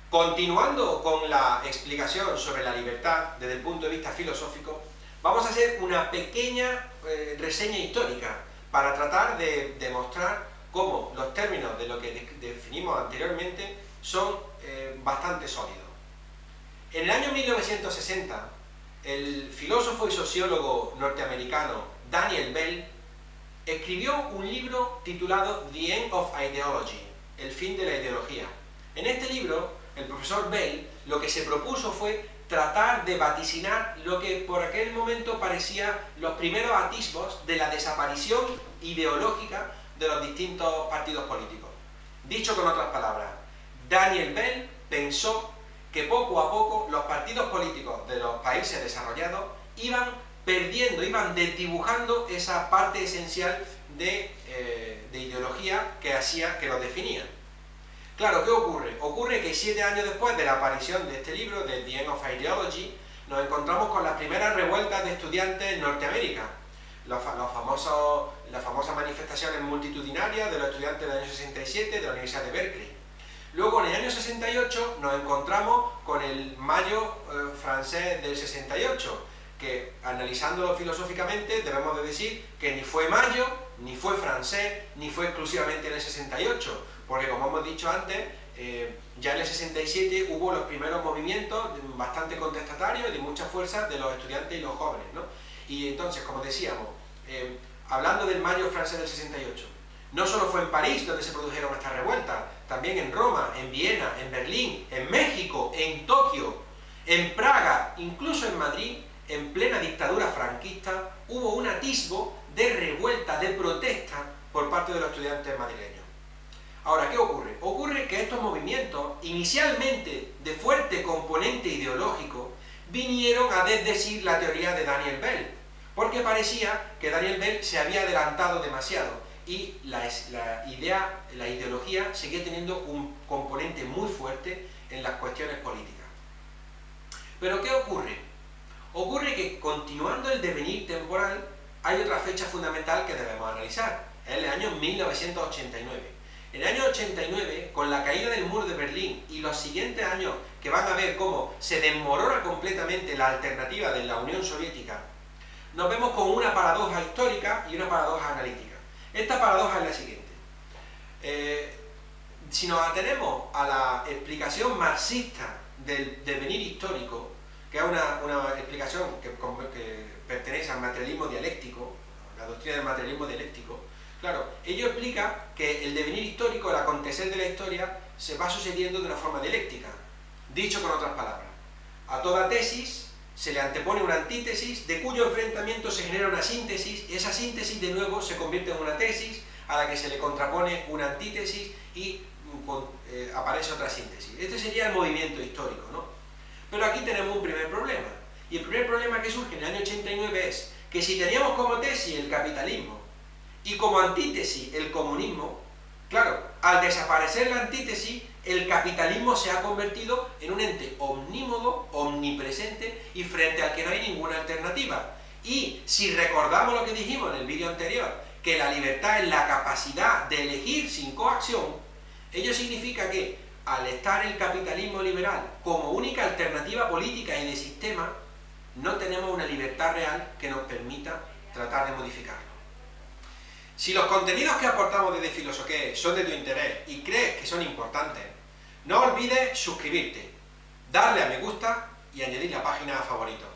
Continuando con la explicación sobre la libertad desde el punto de vista filosófico, vamos a hacer una pequeña reseña histórica para tratar de demostrar cómo los términos de lo que definimos anteriormente son bastante sólidos. En el año 1960, el filósofo y sociólogo norteamericano Daniel Bell escribió un libro titulado The End of Ideology, el fin de la ideología. En este libro, el profesor Bell lo que se propuso fue tratar de vaticinar lo que por aquel momento parecía los primeros atisbos de la desaparición ideológica de los distintos partidos políticos. Dicho con otras palabras, Daniel Bell pensó que poco a poco los partidos políticos de los países desarrollados iban perdiendo, iban desdibujando esa parte esencial de ideología que los definía. Claro, ¿qué ocurre? Ocurre que 7 años después de la aparición de este libro, de The End of Ideology, nos encontramos con las primeras revueltas de estudiantes en Norteamérica, las famosas manifestaciones multitudinarias de los estudiantes del año 67 de la Universidad de Berkeley. Luego, en el año 68, nos encontramos con el Mayo francés del 68, que, analizándolo filosóficamente, debemos de decir que ni fue Mayo, ni fue francés, ni fue exclusivamente en el 68, porque como hemos dicho antes, ya en el 67 hubo los primeros movimientos bastante contestatarios y de mucha fuerza de los estudiantes y los jóvenes, ¿no? Y entonces, como decíamos, hablando del Mayo francés del 68, no solo fue en París donde se produjeron estas revueltas, también en Roma, en Viena, en Berlín, en México, en Tokio, en Praga, incluso en Madrid, en plena dictadura franquista, hubo un atisbo de revuelta, de protesta por parte de los estudiantes madrileños. Ahora, ¿qué ocurre? Ocurre que estos movimientos, inicialmente de fuerte componente ideológico, vinieron a desdecir la teoría de Daniel Bell, porque parecía que Daniel Bell se había adelantado demasiado y la ideología seguía teniendo un componente muy fuerte en las cuestiones políticas. Pero ¿qué ocurre? Ocurre que, continuando el devenir temporal, hay otra fecha fundamental que debemos analizar, es el año 1989. En el año 89, con la caída del muro de Berlín y los siguientes años que van a ver cómo se desmorona completamente la alternativa de la Unión Soviética, nos vemos con una paradoja histórica y una paradoja analítica. Esta paradoja es la siguiente. Si nos atenemos a la explicación marxista del devenir histórico, que es una explicación que pertenece al materialismo dialéctico, la doctrina del materialismo dialéctico, claro, ello explica que el devenir histórico, el acontecer de la historia, se va sucediendo de una forma dialéctica. Dicho con otras palabras, a toda tesis se le antepone una antítesis, de cuyo enfrentamiento se genera una síntesis, y esa síntesis de nuevo se convierte en una tesis, a la que se le contrapone una antítesis y aparece otra síntesis. Este sería el movimiento histórico, ¿no? Pero aquí tenemos un primer problema, y el primer problema que surge en el año 89 es que si teníamos como tesis el capitalismo y como antítesis el comunismo, claro, al desaparecer la antítesis, el capitalismo se ha convertido en un ente omnímodo, omnipresente y frente al que no hay ninguna alternativa. Y si recordamos lo que dijimos en el vídeo anterior, que la libertad es la capacidad de elegir sin coacción, ello significa que al estar el capitalismo liberal como única alternativa política y de sistema, no tenemos una libertad real que nos permita tratar de modificarlo. Si los contenidos que aportamos desde Filosoqué son de tu interés y crees que son importantes, no olvides suscribirte, darle a me gusta y añadir la página a favoritos.